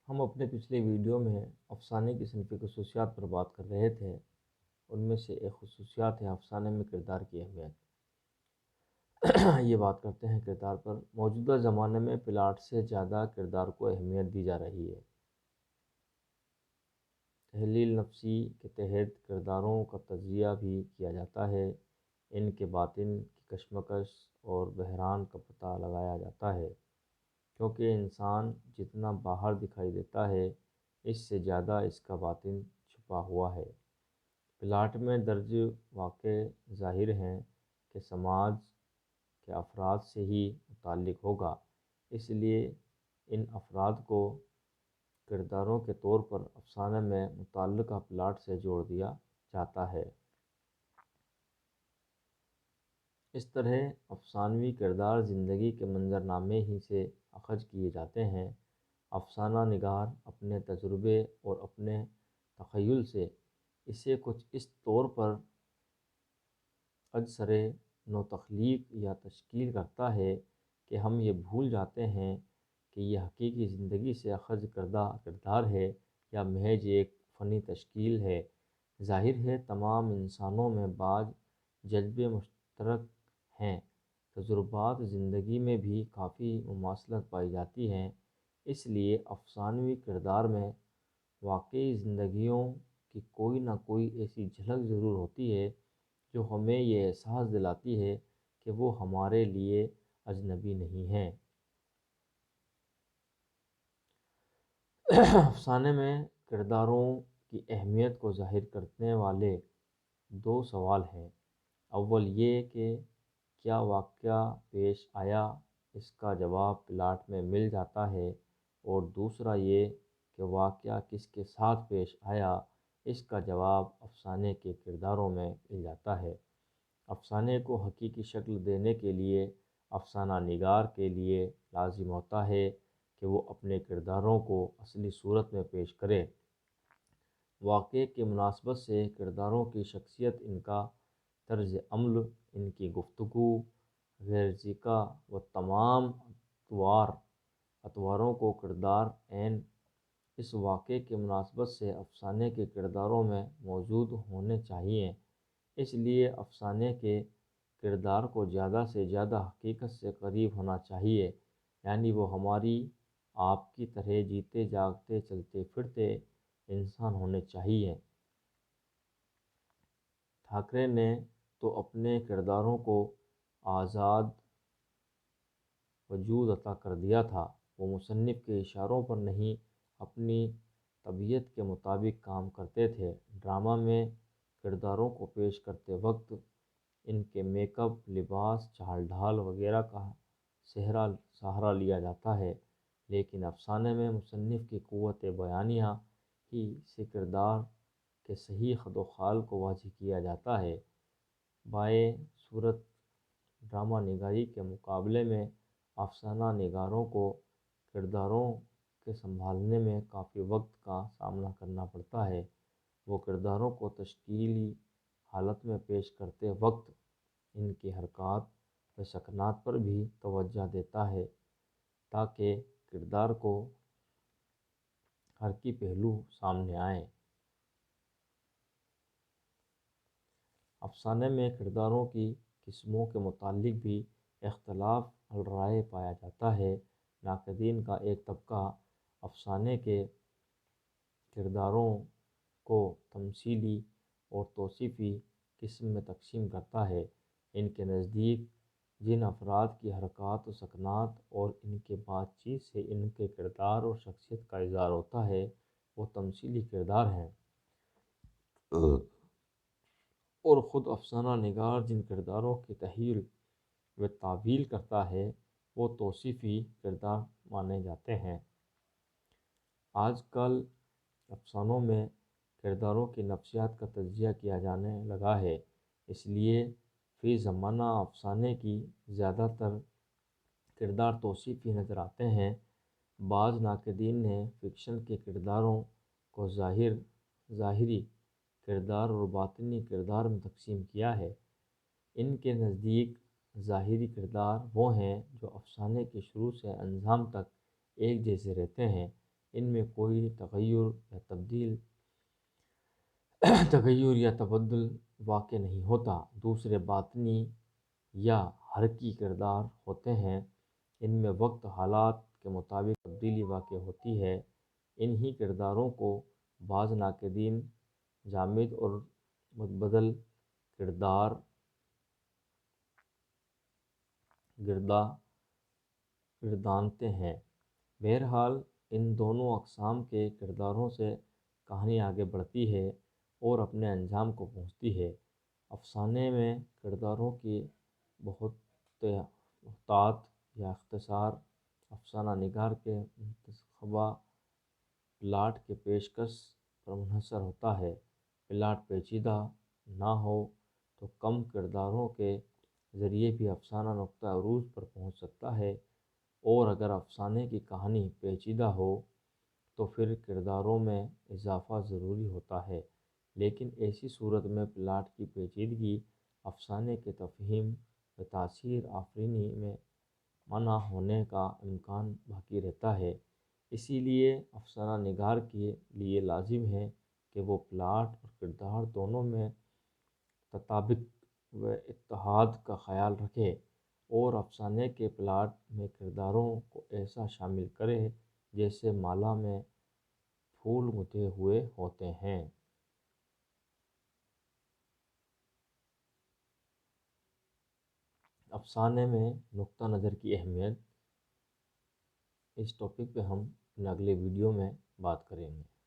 ہم اپنے پچھلے ویڈیو میں افسانے کی صنفی خصوصیات پر بات کر رہے تھے۔ ان میں سے ایک خصوصیات ہے افسانے میں کردار کی اہمیت۔ یہ بات کرتے ہیں کردار پر۔ موجودہ زمانے میں پلاٹ سے زیادہ کردار کو اہمیت دی جا رہی ہے۔ تحلیل نفسی کے تحت کرداروں کا تجزیہ بھی کیا جاتا ہے۔ ان کے باطن کی کشمکش اور بحران کا پتہ لگایا جاتا ہے، کیونکہ انسان جتنا باہر دکھائی دیتا ہے اس سے زیادہ اس کا باطن چھپا ہوا ہے۔ پلاٹ میں درج واقع ظاہر ہیں کہ سماج کے افراد سے ہی متعلق ہوگا، اس لیے ان افراد کو کرداروں کے طور پر افسانے میں متعلقہ پلاٹ سے جوڑ دیا جاتا ہے۔ اس طرح افسانوی کردار زندگی کے منظرنامے ہی سے اخذ کیے جاتے ہیں۔ افسانہ نگار اپنے تجربے اور اپنے تخیل سے اسے کچھ اس طور پر ازسر نو تخلیق یا تشکیل کرتا ہے کہ ہم یہ بھول جاتے ہیں کہ یہ حقیقی زندگی سے اخذ کردہ کردار ہے یا محض ایک فنی تشکیل ہے۔ ظاہر ہے تمام انسانوں میں بعض جذبے مشترک ہیں۔ تجربات زندگی میں بھی کافی مماثلت پائی جاتی ہے، اس لیے افسانوی کردار میں واقعی زندگیوں کی کوئی نہ کوئی ایسی جھلک ضرور ہوتی ہے جو ہمیں یہ احساس دلاتی ہے کہ وہ ہمارے لیے اجنبی نہیں ہیں۔ افسانے میں کرداروں کی اہمیت کو ظاہر کرنے والے دو سوال ہیں۔ اول یہ کہ کیا واقعہ پیش آیا، اس کا جواب پلاٹ میں مل جاتا ہے، اور دوسرا یہ کہ واقعہ کس کے ساتھ پیش آیا، اس کا جواب افسانے کے کرداروں میں مل جاتا ہے۔ افسانے کو حقیقی شکل دینے کے لیے افسانہ نگار کے لیے لازم ہوتا ہے کہ وہ اپنے کرداروں کو اصلی صورت میں پیش کرے۔ واقعے کی مناسبت سے کرداروں کی شخصیت، ان کا طرز عمل، ان کی گفتگو، غیر ذکا و تمام اطواروں کو کردار عین اس واقعے کی مناسبت سے افسانے کے کرداروں میں موجود ہونے چاہئیں۔ اس لیے افسانے کے کردار کو زیادہ سے زیادہ حقیقت سے قریب ہونا چاہیے، یعنی وہ ہماری آپ کی طرح جیتے جاگتے چلتے پھرتے انسان ہونے چاہیے۔ ٹھاکرے نے تو اپنے کرداروں کو آزاد وجود عطا کر دیا تھا۔ وہ مصنف کے اشاروں پر نہیں، اپنی طبیعت کے مطابق کام کرتے تھے۔ ڈرامہ میں کرداروں کو پیش کرتے وقت ان کے میک اپ، لباس، چال ڈھال وغیرہ کا سہارا لیا جاتا ہے، لیکن افسانے میں مصنف کی قوت بیانیہ ہی سے کردار کے صحیح خد و خال کو واضح کیا جاتا ہے۔ بائیں صورت ڈرامہ نگاری کے مقابلے میں افسانہ نگاروں کو کرداروں کے سنبھالنے میں کافی وقت کا سامنا کرنا پڑتا ہے۔ وہ کرداروں کو تشکیلی حالت میں پیش کرتے وقت ان کی حرکات و سکنات پر بھی توجہ دیتا ہے تاکہ کردار کو حرکی پہلو سامنے آئیں۔ افسانے میں کرداروں کی قسموں کے متعلق بھی اختلاف الرائے پایا جاتا ہے۔ ناقدین کا ایک طبقہ افسانے کے کرداروں کو تمثیلی اور توصیفی قسم میں تقسیم کرتا ہے۔ ان کے نزدیک جن افراد کی حرکات و سکنات اور ان کے بات چیت سے ان کے کردار اور شخصیت کا اظہار ہوتا ہے وہ تمثیلی کردار ہیں، اور خود افسانہ نگار جن کرداروں کی تحلیل و تعبیر کرتا ہے وہ توصیفی کردار مانے جاتے ہیں۔ آج کل افسانوں میں کرداروں کی نفسیات کا تجزیہ کیا جانے لگا ہے، اس لیے فی زمانہ افسانے کی زیادہ تر کردار توصیفی نظر آتے ہیں۔ بعض ناقدین نے فکشن کے کرداروں کو ظاہری کردار اور باطنی کردار میں تقسیم کیا ہے۔ ان کے نزدیک ظاہری کردار وہ ہیں جو افسانے کے شروع سے انجام تک ایک جیسے رہتے ہیں، ان میں کوئی تغیر یا تبدل واقع نہیں ہوتا۔ دوسرے باطنی یا حرکی کردار ہوتے ہیں، ان میں وقت حالات کے مطابق تبدیلی واقع ہوتی ہے۔ انہی کرداروں کو بعض ناقدین جامد اور متبدل کردار گردانتے ہیں۔ بہرحال ان دونوں اقسام کے کرداروں سے کہانی آگے بڑھتی ہے اور اپنے انجام کو پہنچتی ہے۔ افسانے میں کرداروں کی بہت محتاط یا اختصار افسانہ نگار کے منتخبہ پلاٹ کے پیشکش پر منحصر ہوتا ہے۔ پلاٹ پیچیدہ نہ ہو تو کم کرداروں کے ذریعے بھی افسانہ نقطہ عروج پر پہنچ سکتا ہے، اور اگر افسانے کی کہانی پیچیدہ ہو تو پھر کرداروں میں اضافہ ضروری ہوتا ہے، لیکن ایسی صورت میں پلاٹ کی پیچیدگی افسانے کے تفہیم و تاثیر آفرینی میں منع ہونے کا امکان باقی رہتا ہے۔ اسی لیے افسانہ نگار کے لیے لازم ہے کہ وہ پلاٹ اور کردار دونوں میں تطابق و اتحاد کا خیال رکھے، اور افسانے کے پلاٹ میں کرداروں کو ایسا شامل کرے جیسے مالا میں پھول گتھے ہوئے ہوتے ہیں۔ افسانے میں نقطہ نظر کی اہمیت، اس ٹاپک پہ ہم اپنے اگلے ویڈیو میں بات کریں گے۔